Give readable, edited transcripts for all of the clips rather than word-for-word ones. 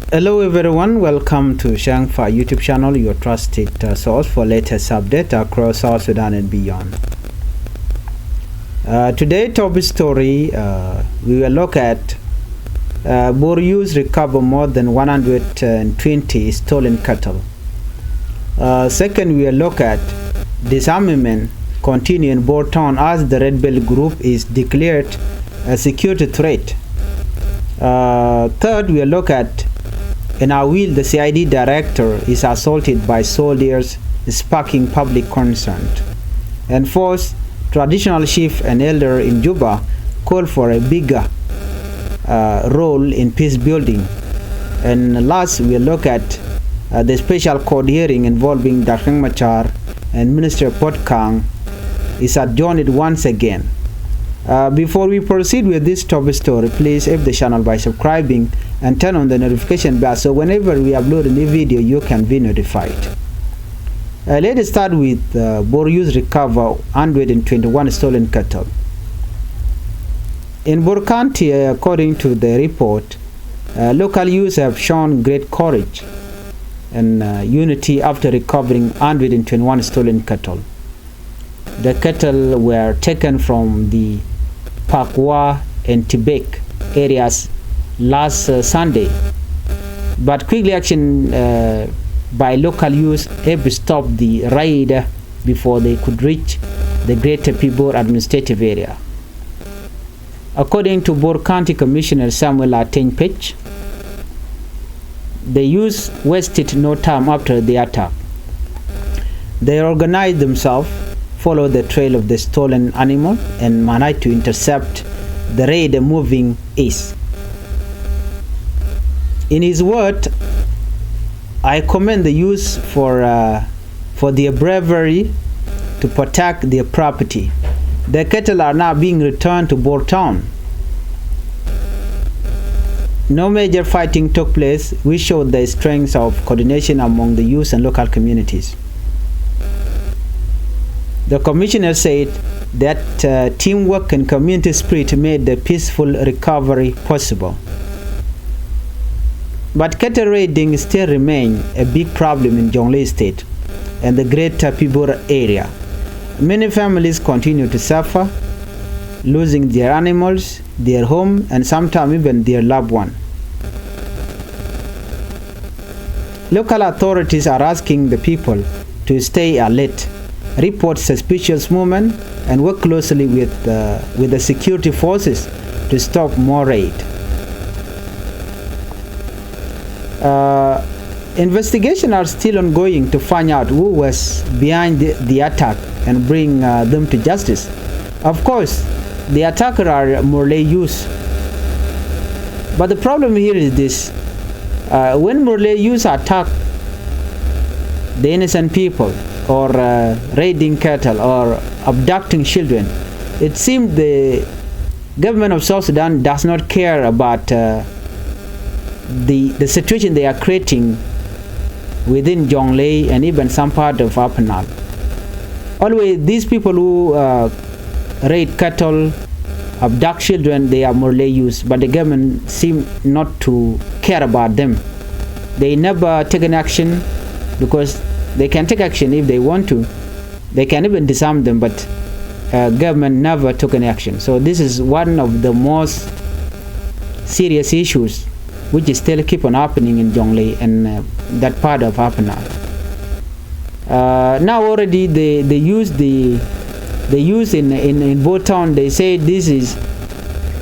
Hello everyone, welcome to Changfied YouTube channel, your trusted source for latest update across South Sudan and beyond. Today topic story, we will look at Boryus recover more than 120 stolen cattle. Second, we will look at disarmament continue in Bor town as the Red Bell group is declared a security threat. Third, we will look at in Awil, the CID director is assaulted by soldiers, sparking public concern. And fourth, traditional chief and elder in Juba call for a bigger role in peace building. And last, we'll look at the special court hearing involving Dr. Machar and Minister Potkang is adjourned once again. Before we proceed with this topic story, please help the channel by subscribing and turn on the notification bell so whenever we upload a new video you can be notified. Let us start with Boryus recover 121 stolen cattle. In Bor County, according to the report, local youth have shown great courage and unity after recovering 121 stolen cattle. The cattle were taken from the Pakwa and Tibek areas last Sunday, but quickly action by local youth helped stop the raid before they could reach the Greater Pibor administrative area. According to Bor County Commissioner Samuel Atenpech, the youth wasted no time after the attack. They organized themselves, followed the trail of the stolen animal, and managed to intercept the raid moving east. In his word, I commend the youth for their bravery to protect their property. The cattle are now being returned to Bor town. No major fighting took place, which showed the strength of coordination among the youth and local communities. The commissioner said that teamwork and community spirit made the peaceful recovery possible. But cattle raiding still remains a big problem in Jonglei State and the Greater Pibor area. Many families continue to suffer, losing their animals, their home, and sometimes even their loved one. Local authorities are asking the people to stay alert, report suspicious movement, and work closely with the security forces to stop more raid. Investigations are still ongoing to find out who was behind the attack and bring them to justice. Of course, the attackers are Murle youth. But the problem here is this. When Murle youth attack the innocent people or raiding cattle or abducting children, it seems the government of South Sudan does not care about the situation they are creating within Jonglei and even some part of Upper Nile. Always these people who raid cattle, abduct children, they are Murle youth, but the government seem not to care about them. They never take an action because they can take action if they want to. They can even disarm them, but government never took any action. So this is one of the most serious issues which is still keep on happening in Jonglei and that part of Upper Nile. Now already they use in Bor town. They say this is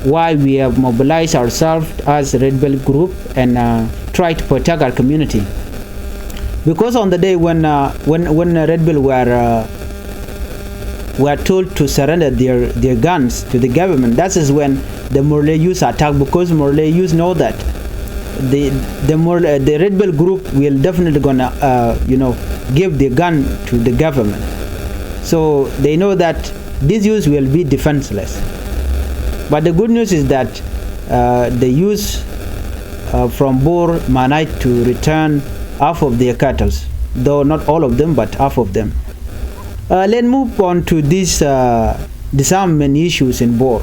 why we have mobilized ourselves as a Red Bell group and try to protect our community. Because on the day when Red Bell were told to surrender their guns to the government, that is when the Murle youth attacked, because Murle youth know that the Red Bell group will definitely gonna give the gun to the government. So they know that these youth will be defenseless. But the good news is that the youth from Bor managed to return half of their cattle, though not all of them, but half of them. Let's move on to these disarmament issues in Bor.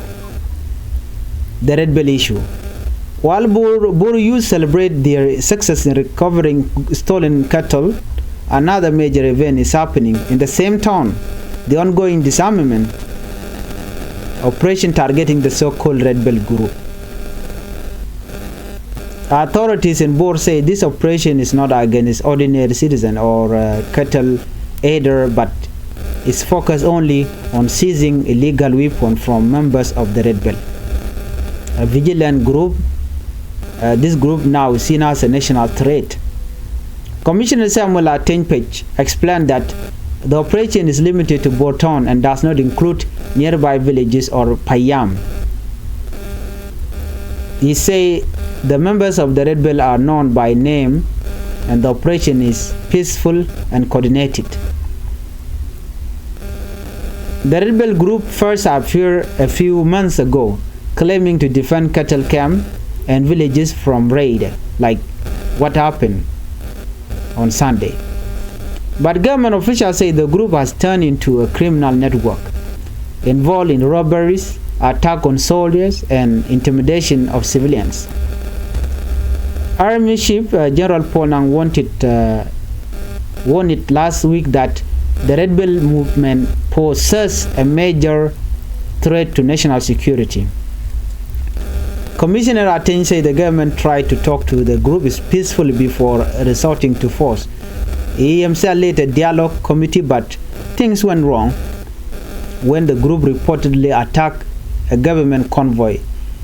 The Red Bell issue. While Buru youth celebrate their success in recovering stolen cattle, another major event is happening in the same town, the ongoing disarmament operation targeting the so-called Red Belt group. Authorities in Bor say this operation is not against ordinary citizen or cattle aider, but is focused only on seizing illegal weapons from members of the Red Belt, a vigilant group. This group now is seen as a national threat. Commissioner Samuel Changfied explained that the operation is limited to Bor town and does not include nearby villages or Payam. He said the members of the Red Belt are known by name and the operation is peaceful and coordinated. The Red Belt group first appeared a few months ago, claiming to defend cattle camp and villages from raid, like what happened on Sunday. But government officials say the group has turned into a criminal network involved in robberies, attack on soldiers, and intimidation of civilians. Army Chief General Paul Nang warned it last week that the Red Belt movement poses a major threat to national security. Commissioner Aten said the government tried to talk to the group peacefully before resorting to force. He himself led a dialogue committee, but things went wrong when the group reportedly attacked a government convoy.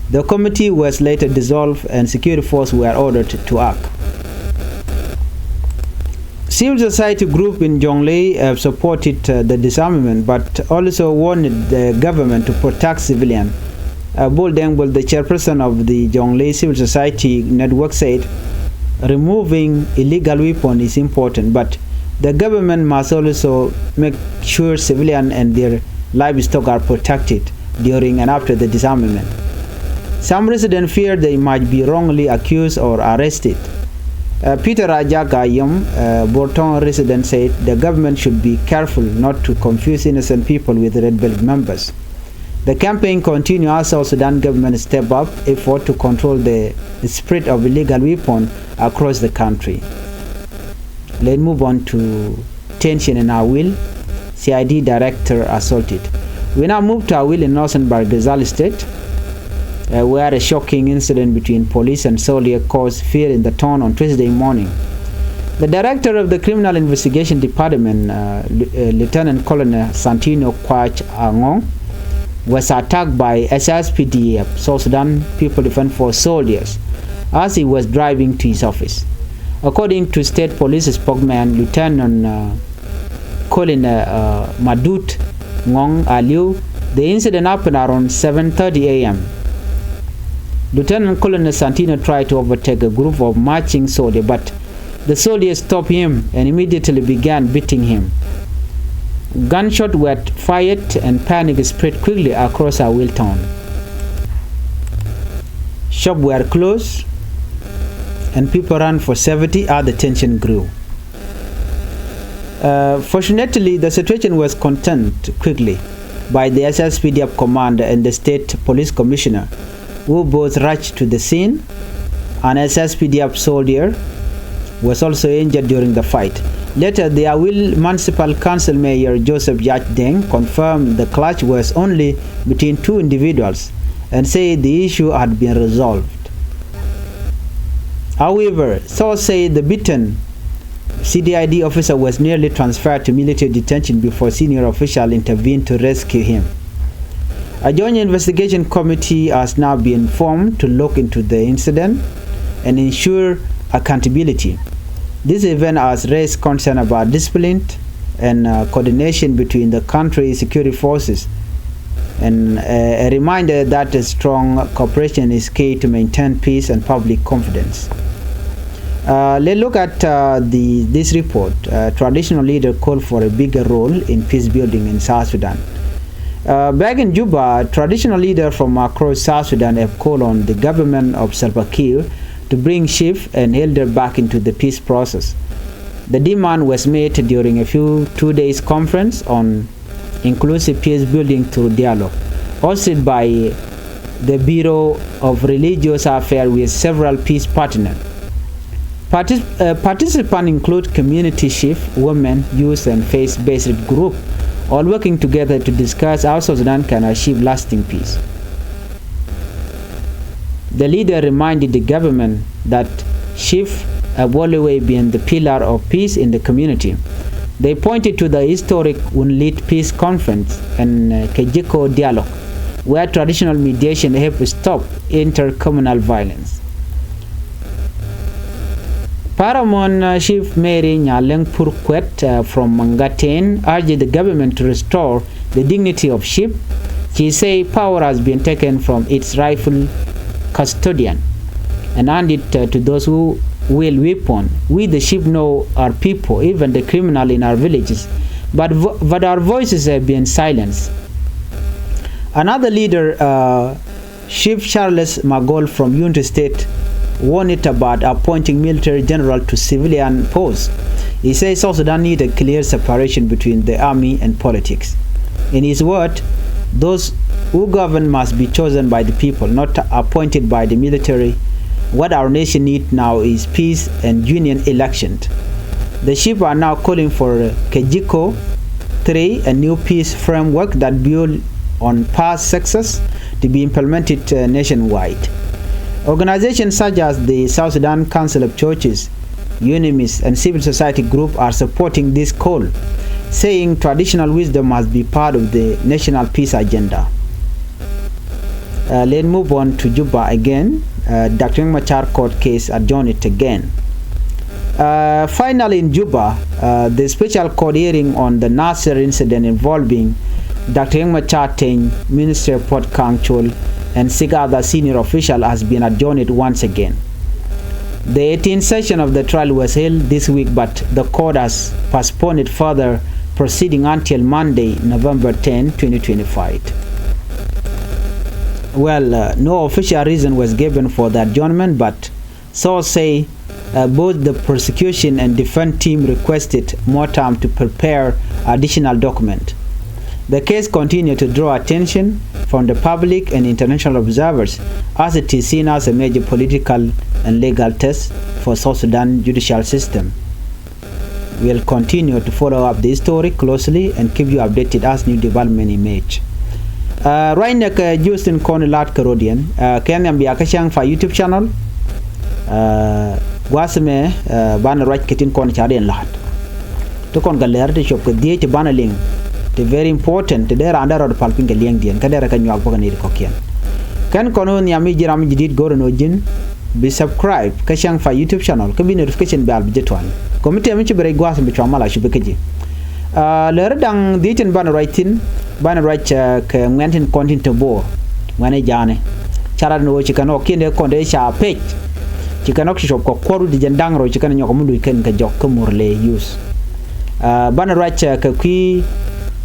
The committee was later dissolved and security forces were ordered to act. Civil society group in Jonglei have supported the disarmament, but also warned the government to protect civilians. Bol Dengbol, the chairperson of the Jonglei Civil Society Network, said removing illegal weapons is important, but the government must also make sure civilians and their livestock are protected during and after the disarmament. Some residents fear they might be wrongly accused or arrested. Peter Rajagayam, Borton resident, said the government should be careful not to confuse innocent people with Red Belt members. The campaign continues as South Sudan government step up effort to control the spread of illegal weapons across the country. Let's move on to tension in Awil, CID director assaulted. We now move to Awil in northern Bargazal state, where a shocking incident between police and soldiers caused fear in the town on Tuesday morning. The director of the Criminal Investigation Department, Lieutenant Colonel Santino Kwach Angong, was attacked by SSPDF, South Sudan People Defense Force soldiers, as he was driving to his office. According to State Police spokesman Lieutenant Colonel Madut Ngong Aliu, the incident happened around 7:30 a.m. Lieutenant Colonel Santino tried to overtake a group of marching soldiers, but the soldiers stopped him and immediately began beating him. Gunshots were fired and panic spread quickly across Awil town. Shops were closed and people ran for safety as the tension grew. Fortunately, the situation was contained quickly by the SSPDF commander and the state police commissioner, who both rushed to the scene. An SSPDF soldier was also injured during the fight. Later, the Awil Municipal Council Mayor Joseph Yach Deng confirmed the clash was only between two individuals and said the issue had been resolved. However, sources say the beaten CDID officer was nearly transferred to military detention before senior officials intervened to rescue him. A joint investigation committee has now been formed to look into the incident and ensure accountability. This event has raised concern about discipline and coordination between the country's security forces, and a reminder that a strong cooperation is key to maintain peace and public confidence. Let's look at this report. Traditional leader called for a bigger role in peace building in South Sudan. Back in Juba, traditional leaders from across South Sudan have called on the government of Salva Kiir to bring chief and elder back into the peace process. The demand was made during a 2-day conference on inclusive peace building through dialogue, hosted by the Bureau of Religious Affairs with several peace partners. Participants include community chiefs, women, youth, and faith-based groups, all working together to discuss how South Sudan can achieve lasting peace. The leader reminded the government that chiefs have always been the pillar of peace in the community. They pointed to the historic Unlit Peace Conference and Kejiko Dialogue, where traditional mediation helped stop intercommunal violence. Paramount Chief Mary Nyaleng Purkwet from Mangaten urged the government to restore the dignity of chief. She said power has been taken from its rightful custodian and handed to those who wield weapon. We the chief know our people, even the criminal in our villages, but our voices have been silenced. Another leader, Chief Charles Magol from Unity State, warned it about appointing military general to civilian posts. He says South Sudan needs a clear separation between the army and politics. In his word, those who govern must be chosen by the people, not appointed by the military. What our nation needs now is peace and union elections. The chiefs are now calling for Kejiko 3, a new peace framework that builds on past success, to be implemented nationwide. Organizations such as the South Sudan Council of Churches, UNIMIS, and civil society groups are supporting this call, saying traditional wisdom must be part of the national peace agenda. Let's move on to Juba again. Dr. Machar court case adjourned again. Finally, in Juba, the special court hearing on the Nasser incident involving Dr. Machar Teng, Minister Port Kangchol, and 6 other senior officials has been adjourned once again. The 18th session of the trial was held this week, but the court has postponed it further proceeding until Monday, November 10, 2025. Well, no official reason was given for the adjournment, but sources say both the prosecution and defense team requested more time to prepare additional documents. The case continued to draw attention from the public and international observers, as it is seen as a major political and legal test for South Sudan judicial system. We'll continue to follow up this story closely and keep you updated as new development emerge. Right now, Justin Cornelat Carodian, can be a Changfied YouTube channel. Wasme ban right kitin kon charen lahat. To kon galer de shop ke die ban link. The very important there under the palping liang dien kadera kan yak bogan ko kien kan kono nyami jiram jidit goro no jin be subscribe ka Changfied YouTube channel ka bi notification bell bi jetwan committee mi ci bere gwas bi chamala shu be keji le redang ditin ban writing ban right ka ngenten content to bo ngane jane chara no ci kan okinde ko de cha page ci kan ok shop ko koru di jandang ro ci kan nyoko mundu ken ka jok ko murle use ban right ka ki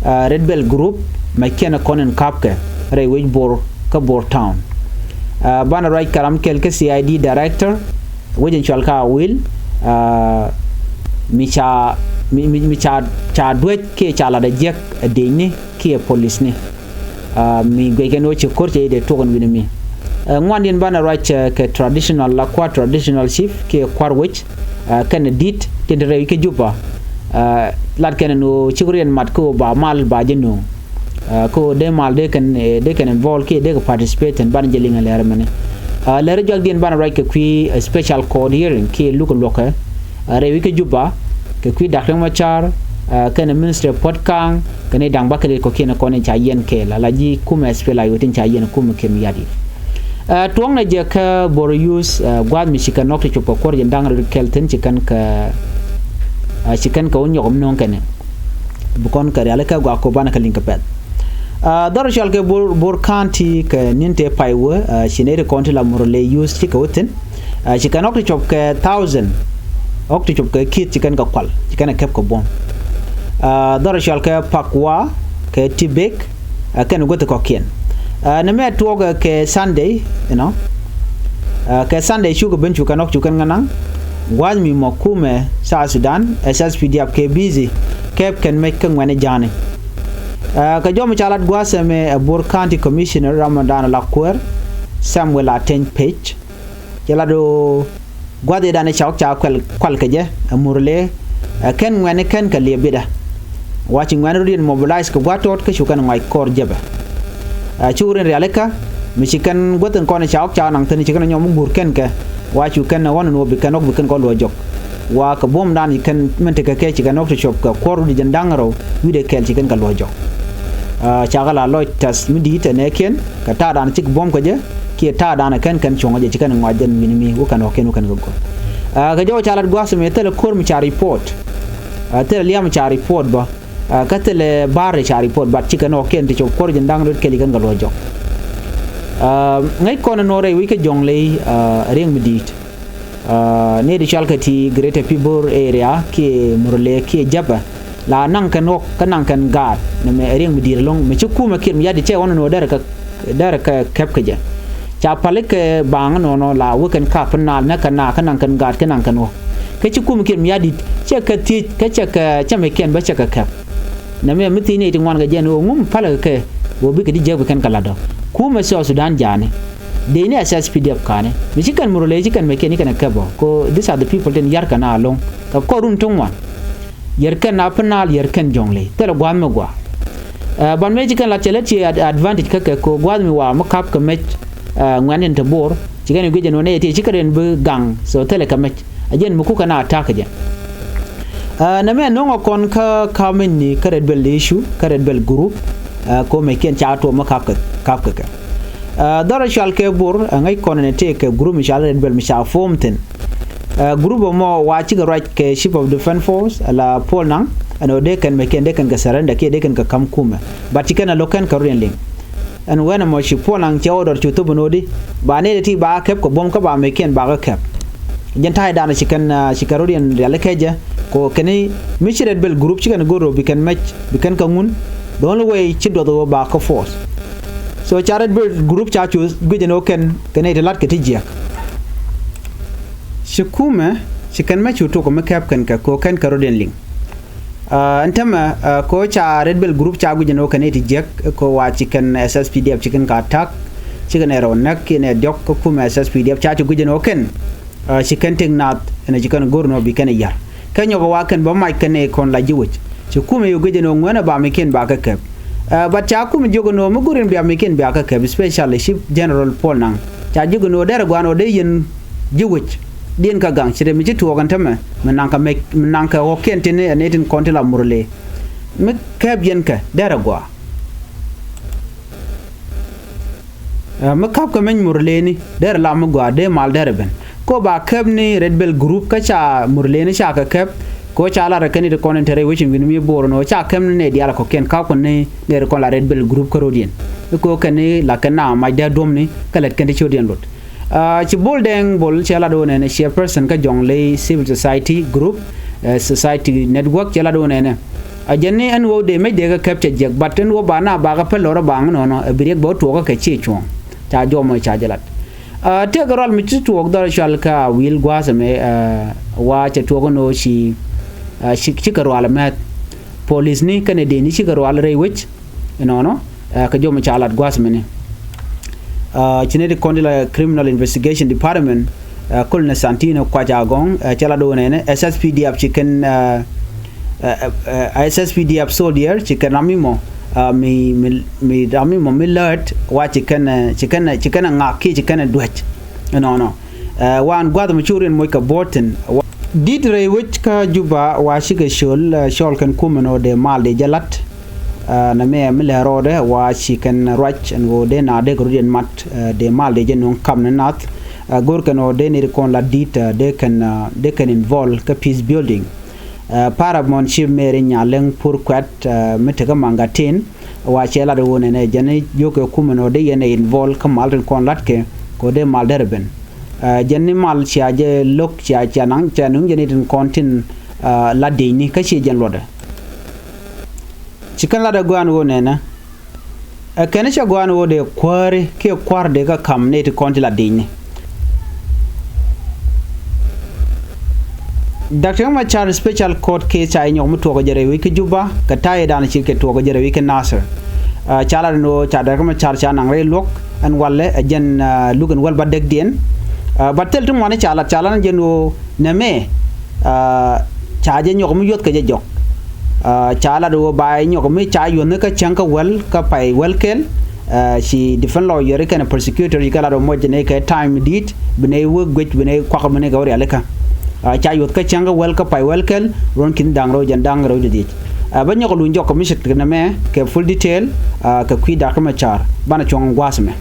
Red Bell Group makena konen kapke ray wij bor ka bor town bana right karam kelke CID director wajin chalka will micha dwet ke chala da jek deni ke police ni mi gwegen ci korte de togon winimi ngwandin bana right ke traditional la kwa traditional chief ke kwarwich kan dit tendre ke juba lat ken no chigurien mat ko ba mal ba jenu ko de mal de can involve ke de participate and ban jelinga lere mane lere jog din ban right ke qui special code hearing ke local rewi ke juba ke qui Dr. Machar ken minister potkang ken dang bakale ko ken ko ne cha yen ke la ji kuma spela yotin cha yen kuma ke mi yadi tuang na je ka bor use gwad mi shika nokti chopo kor yen dang kelten chikan ka chicken ka unyo non kene bukon kare alaka gwa ko bana kalin kapet dar shal ke bor kanti ke ninte paiwe shinere konti la murle use chika woten chicken ok chop ke 1000 ok chop ke kit chicken ka kwal chicken kep ko bon dar shal ke pakwa ke tibek ken gote ko kien na me tuoga ke Sunday ke Sunday shugo benchu kanok chukan nganang One mi mokume South Sudan SSPDF ke busy kep can make kan wane jani ka jom chalat gwase me bor county commissioner Ramadan Lakwer Samuel Aten Page jala do gwade dane chawk cha kwal keje murle ken ngwane ken ka lebida watching when read mobilize ko gwatot ke shukan ngai kor jaba churen realeka michikan goten kone chawk cha nang tani chikan nyom gur ken ka wachu ken won no bi kanok bi ken ko lo jok wa ka bom dan ken mente ka ke chikan ok shop ka kor di jandangaro wide kel chikan ka lo jok chagala lo tas midi tane ken ka ta dan chik bom ko je ki ta dan ken chonga je chikan ngwaden minimi wo kan ken go ga jo chalat gwas me tele kor mi cha report tele liam cha report ba ka tele bar cha report ba chikan ken ti chok kor jandang rut keli kan ga lo jok ngai kono no re wi ke jongle ring midit ne di chalkati greater people area ki murle ki jaba la nang kan ok kanang kan gar ne me ring midir long me chukuma kir mi yadi che wono no dara ka kep kaje cha palik bang no la wuken ka panal na kana kanang kan gar kanang kan o ke chukuma kir mi yadi che ka ti ka che ka che me ken ba che ka kep ne me miti ne tingwan ga jen o ngum pala ke wo bi ke di jeb kan kala do kuma South Sudan jane de ne SSPDF kane mi chikan murule chikan me ken kana kebo ko these are the people den yar kana long ka korun tungwan yerken apnal yerken jongle tele gwan me gwa ban me jikan la tele chi advantage kake ko gwan mi wa makap ka mech ngwanen te bor jikan gwe jeno ne ti chikaren bu gang so tele ka mech ajen muku kana attack je na me no kon ka kamen ni ka red bell issue ka red bell group ko me ken cha to makap ka dara shal ke bor ngai kon ne te ke group mi shal red bell mi sha formten group mo wachi ga right ke ship of defense force la polnang ano de kan me ken de kan ga saranda ke de kan ka kam kuma but kana lokan ka ruin ling and when mo shi polnang che order chu to bonodi ba ne ti ba kep ko bom ka ba me ken ba ga kep jentai dana shi ka ruin real keje ko kene mission bel group shi kan goro bi kan match bi kan ka ngun the only way chi do ba ka force so charet bel group cha chu gujeno ken kene de lat ke ti jek shikume shikan ma chuto ko makap kan ka ko kan karoden ling antama ko cha red bell group cha gujeno kan eti jek ko wa chikan SSPDF chikan ka attack chikan ero nak ne dok ko kuma SSPDF cha gujeno kan shikan ting nat ene chikan gorno bi kan yar kanyo ko wa kan ba mai kan e kon la jiwich shikume yo gujeno ngwana ba meken ba ka kep ba cha kuma jogono mo gurin bi meken ba ka kep especially ship general Paul nang cha jogono der gwano de yin jiwich dien ka gang chire mi tu kan tama menangka hoken tene anetin kontela murle me kabien ka dara gwa me kap ka men murle ni dara la mu gwa de mal dara ben ko ba kab ni red bell group ka cha murle ni cha ka kap ko cha la rakani de konentere wichin win mi borno cha kam ne dia la ko ken ka ko ne der ko la red bell group ko rodien ko kane la kana ma da dom ni kala ken de chodien lot ci boldeng bol chala do ne chairperson ka jongle civil society group society network chala do ne ajenne an wo de me de ka capture jek batten wo bana ba ga pelora bang no no birek bo to ka che chon ta jo mo cha jalat te garol mi tu to dor shal ka wil gwas me wa che to no shi ka ro met police ni kan de ni shi ka ro al re wich no ka jo mo cha lat gwas me ne Genetic Condila Criminal Investigation Department Kulna Santino Kwajagong chala do ne SSPDF chicken SSPDF soldier chicken ramimo mi ramimo millet wa chicken ngaki chicken duet no wan gwad machurin moy ka borten didre which ka juba wa shiga shol kan kumano de mal de jalat na me mile rode wa chicken rach and go de na de grudien mat de mal de genun kam na nat gor kan o de ni kon la dit de can involve ka peace building para mon chief mere nyaleng pour kwat metega mangatin wa chela de wona ne jene joko kumano de yene involve ka mal kon latke ko de mal derben jenne mal chiaje lok chia nang chanung jene tin kontin la de ni ka chi jen lode chikan la da gwan wo ne na kene cha gwan wo de kware ke kwar de ka kam ne ti konti la de ni Dr. Machar special court case ay nyom to ko jere wi ki juba ka tay dan ci ke to ko jere wi ki nasser chala no cha Dr. Machar cha nang re lok an walle jen lugan wal badek dien batel tum wane chala jeno neme chaje nyok mu yot ke jok chala do bay nyok mi cha yon ka chanka wel ka pai welkel she defend lawyer kan prosecutor yikala do mojene ka time dit bene wo gwet bene kwa bene gawri aleka cha yot ka changa wel ka pai welkel ron kin dangro jan dangro dit banyo ko lunjo ko mishik na me ke full detail ka kwi da ka machar bana chong wasme